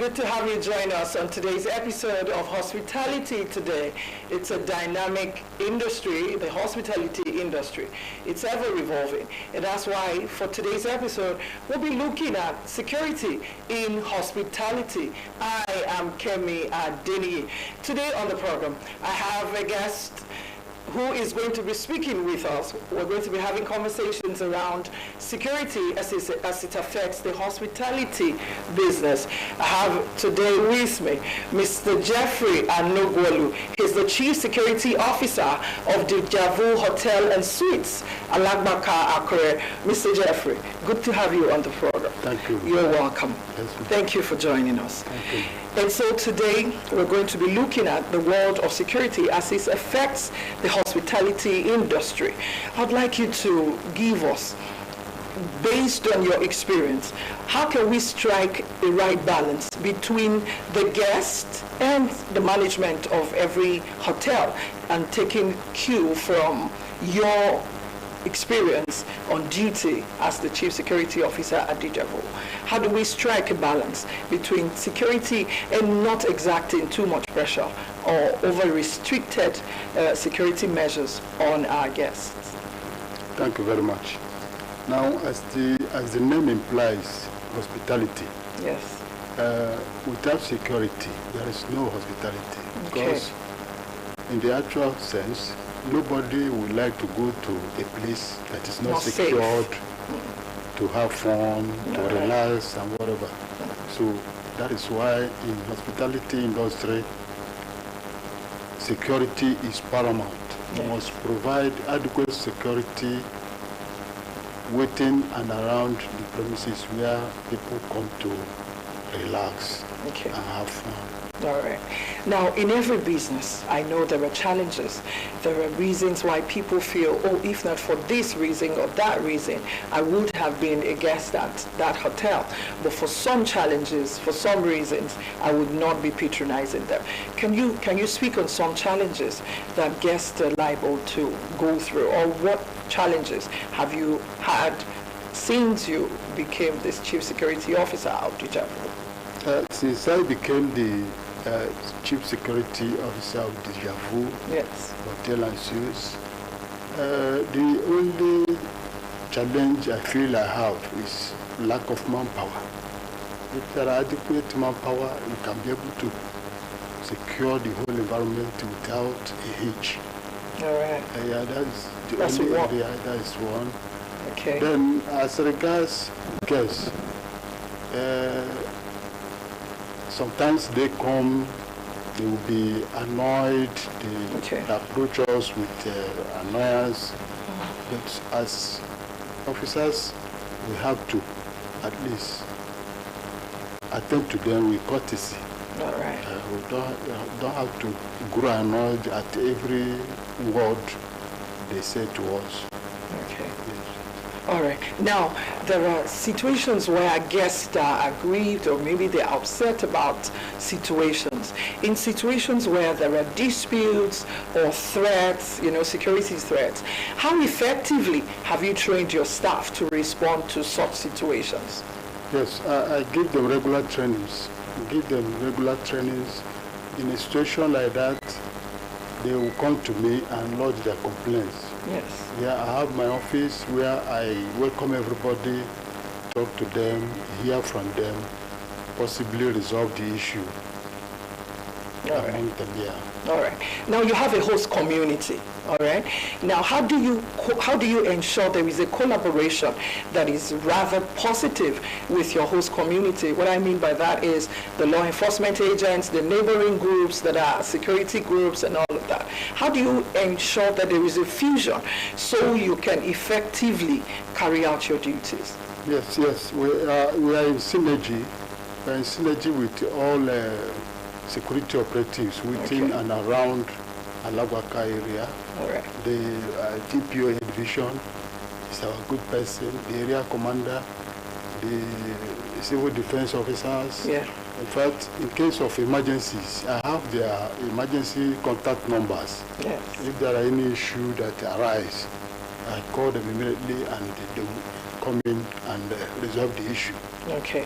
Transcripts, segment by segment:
good to have you join us on today's episode of Hospitality Today. It's a dynamic industry, the hospitality industry. It's ever evolving, and that's why for today's episode, we'll be looking at security in hospitality. I am Kemi Adeni. Today on the program, I have a guest who is going to be speaking with us. We're going to be having conversations around security as it affects the hospitality business. I have today with me Mr. Jeffrey Anogwalu. He's the Chief Security Officer of the Javu Hotel and Suites, Alagbaka, Akure. Mr. Jeffrey, good to have you on the program. Thank you. You're welcome. Yes, thank you for joining us. Thank you. And so today we're going to be looking at the world of security as it affects the hospitality industry. I'd like you to give us, based on your experience, how can we strike the right balance between the guest and the management of every hotel, and taking cue from your experience on duty as the Chief Security Officer at Javu? How do we strike a balance between security and not exacting too much pressure or over-restricted security measures on our guests? Thank you very much. Now, as the name implies, hospitality. Yes. Without security, there is no hospitality. Okay. Because in the actual sense, nobody would like to go to a place that is not secured, to have fun, to relax and whatever. So that is why in hospitality industry, security is paramount. You must provide adequate security within and around the premises where people come to relax and have fun. All right. Now, in every business, I know there are challenges. There are reasons why people feel, oh, if not for this reason or that reason, I would have been a guest at that hotel. But for some challenges, for some reasons, I would not be patronizing them. Can you speak on some challenges that guests are liable to go through, or what challenges have you had since you became this Chief Security Officer of Javu? Since I became the Chief Security Officer of the Javu Hotel and Suites, the only challenge I feel I have is lack of manpower. If there are adequate manpower, you can be able to secure the whole environment without a hitch. All right. That's the only area. That is one. Okay. Then, as regards guests, sometimes they come, they will be annoyed, they approach us with annoyance. But as officers, we have to at least attend to them with courtesy. All right. We don't have to grow annoyed at every word they say to us. Okay. Yes. All right. Now, there are situations where our guests are aggrieved or maybe they're upset about situations. In situations where there are disputes or threats, security threats, how effectively have you trained your staff to respond to such situations? Yes, I give them regular trainings. In a situation like that, they will come to me and lodge their complaints. Yes. Yeah, I have my office where I welcome everybody, talk to them, hear from them, possibly resolve the issue among them. Yeah. All right. Now you have a host community. All right. Now, how do you ensure there is a collaboration that is rather positive with your host community? What I mean by that is the law enforcement agents, the neighboring groups that are security groups, and all of that. How do you ensure that there is a fusion so you can effectively carry out your duties? Yes. We are in synergy. We are in synergy with all security operatives within and around Alagwaka area. All right. The GPO division is our good person, the area commander, the civil defense officers. Yeah. In fact, in case of emergencies, I have their emergency contact numbers. Yes. If there are any issue that arise, I call them immediately and they will come in and resolve the issue. Okay.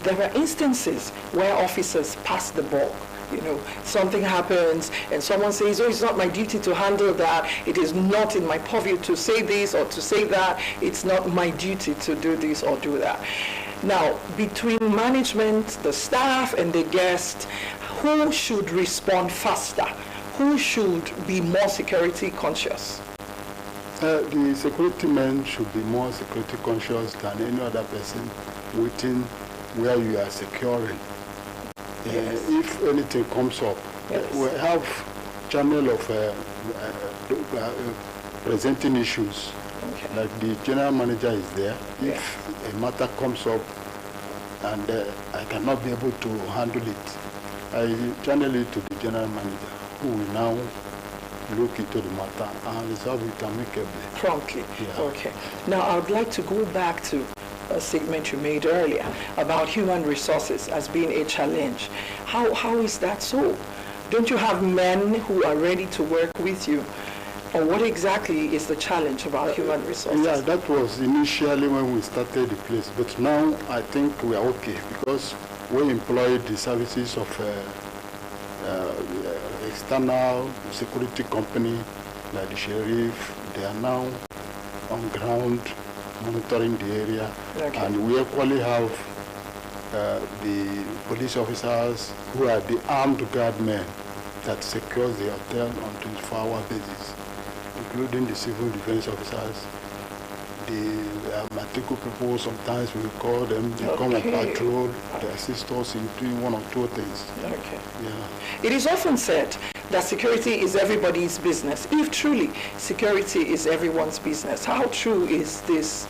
there are instances where officers pass the ball. You know, something happens and someone says, oh, it's not my duty to handle that. It is not in my purview to say this or to say that. It's not my duty to do this or do that. Now, between management, the staff, and the guest, who should respond faster? Who should be more security conscious? The security men should be more security conscious than any other person waiting where you are securing. Yes. If anything comes up, yes. We have channel of presenting issues. Okay. Like the general manager is there. If a matter comes up and I cannot be able to handle it, I channel it to the general manager, who will now look into the matter and resolve it amicably. Promptly. Yeah. Okay. Now I would like to go back to a statement you made earlier about human resources as being a challenge. How is that so? Don't you have men who are ready to work with you? Or what exactly is the challenge about human resources? Yeah, that was initially when we started the place, but now I think we are okay because we employed the services of external security company like the sheriff. They are now on ground monitoring the area, okay. And we equally have the police officers who are the armed guard men that secures the hotel on 24-hour basis, including the civil defense officers, the Matiko people. Sometimes we call them, they come on patrol, they assist us in doing one or two things. Okay. Yeah. It is often said that security is everybody's business. If truly security is everyone's business, how true is this?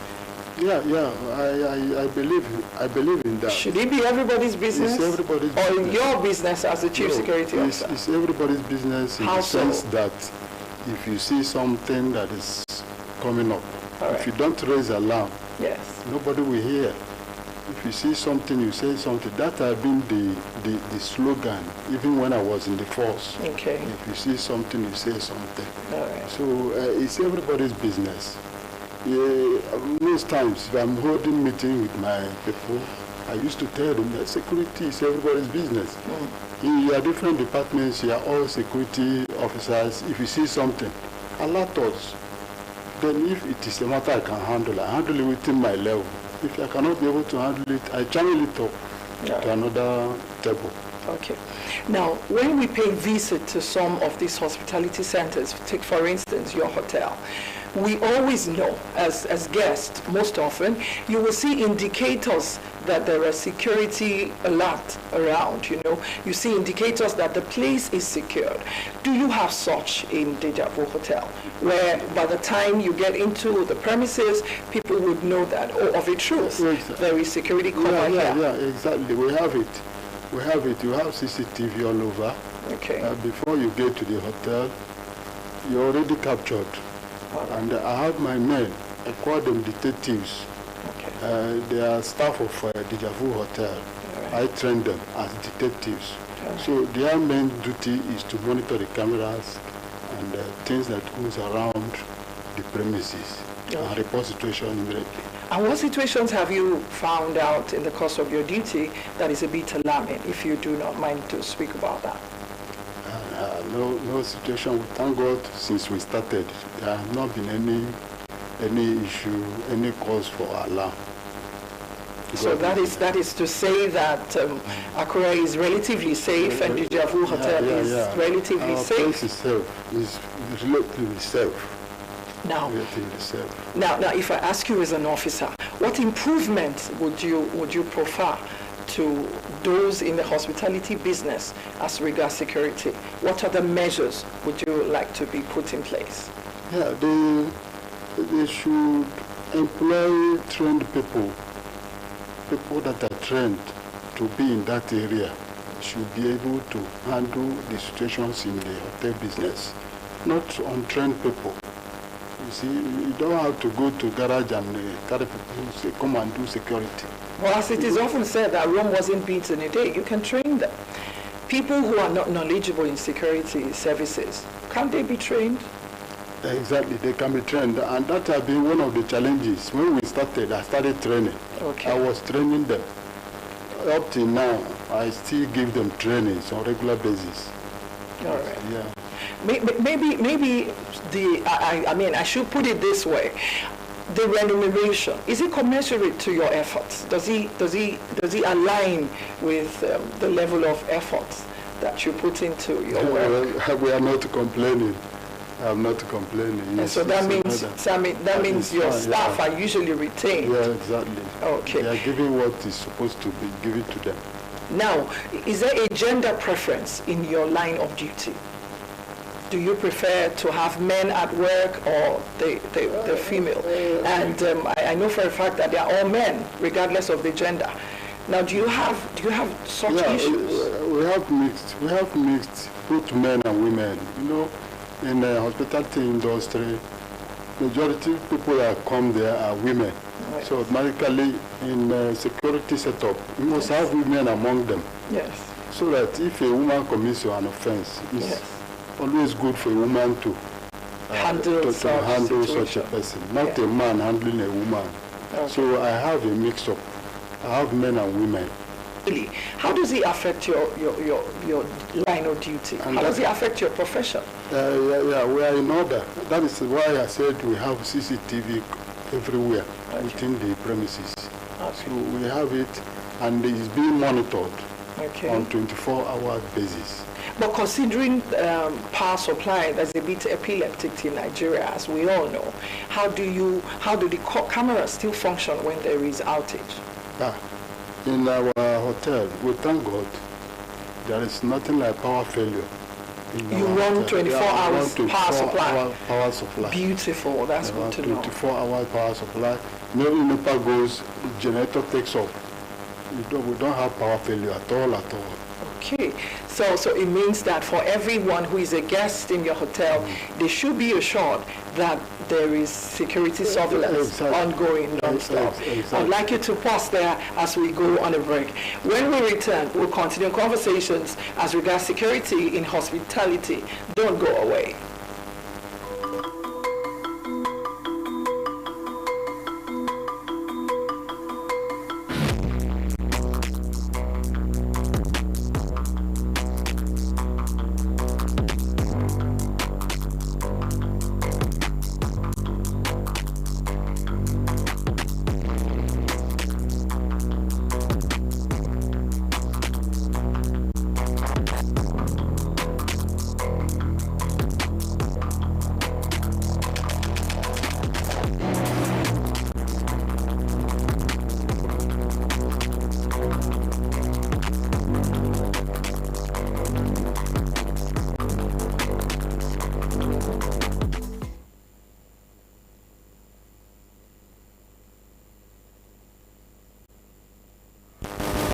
Yeah, I believe in that. Should it be everybody's business? It's everybody's or business. Your business as the chief security officer? It's everybody's business in the sense that if you see something that is coming up, if you don't raise alarm, yes, nobody will hear. If you see something, you say something. That has been the slogan, even when I was in the force. Okay. If you see something, you say something. All right. So it's everybody's business. Yeah, most times, if I'm holding meeting with my people, I used to tell them that security is everybody's business. In your different departments, you are all security officers. If you see something, alert us. Then if it is a matter I can handle, I handle it within my level. If I cannot be able to handle it, I channel it up to another table. Okay. Now, when we pay visit to some of these hospitality centers, take for instance your hotel, we always know as guests, most often, you will see indicators that there are security alert around, you know. You see indicators that the place is secured. Do you have such in Deja Vu Hotel, where by the time you get into the premises, people would know that, oh, of a truth, there is security cover here? Yeah, exactly. We have it. We have it. You have CCTV all over. Okay. Before you get to the hotel, you're already captured. And I have my men, I call them detectives. Okay. They are staff of Deja Vu Hotel. Right. I train them as detectives. Okay. So their main duty is to monitor the cameras and things that goes around the premises and report situation immediately. And what situations have you found out in the course of your duty that is a bit alarming, if you do not mind to speak about that? No situation. Thank God, since we started, there have not been any issue, any cause for alarm. So that is to say that Accra is relatively safe and Deja Vu Hotel is relatively safe. Our place is safe. It's relatively safe. Now, if I ask you as an officer, what improvements would you prefer to those in the hospitality business as regards security? What other measures would you like to be put in place? Yeah, they should employ trained people that are trained to be in that area should be able to handle the situations in the hotel business, not untrained people. You see, you don't have to go to garage and carry people who say, come and do security. Well, as it is often said that Rome wasn't built in a day, you can train them. People who are not knowledgeable in security services, can't they be trained? Exactly, they can be trained, and that has been one of the challenges. When we started, I started training. Okay. I was training them. up till now, I still give them trainings on regular basis. All right. Yeah. Maybe I should put it this way. The remuneration, is it commensurate to your efforts? Does he align with the level of efforts that you put into your work? Well, we are not complaining. I'm not complaining. And so that means your staff are usually retained. Yeah, exactly. Okay. They are giving what is supposed to be given to them. Now, is there a gender preference in your line of duty? Do you prefer to have men at work or the female? And I know for a fact that they are all men, regardless of the gender. Now, do you have such issues? We have mixed, both men and women. You know, in the hospitality industry, majority of people that come there are women. Right. So automatically, in security setup, you must have women among them. Yes. So that if a woman commits an offense, it's always good for a woman to handle such a person, not a man handling a woman. Okay. So I have a mix-up. I have men and women. Really? How does it affect your line of duty? How does it affect your profession? Yeah, we are in order. That is why I said we have CCTV everywhere within the premises. Okay. So we have it, and it is being monitored on 24-hour basis. But considering power supply that's a bit epileptic in Nigeria, as we all know, how do the cameras still function when there is outage? In our hotel, we thank God, there is nothing like power failure. You run 24 hours power supply. Beautiful, that's good to know. 24-hour power supply. Maybe NEPA goes, the generator takes off. We don't have power failure at all. Okay, so it means that for everyone who is a guest in your hotel, they should be assured that there is security surveillance ongoing non-stop. I'd like you to pause there as we go on a break. When we return, we'll continue conversations as regards security in hospitality. Don't go away.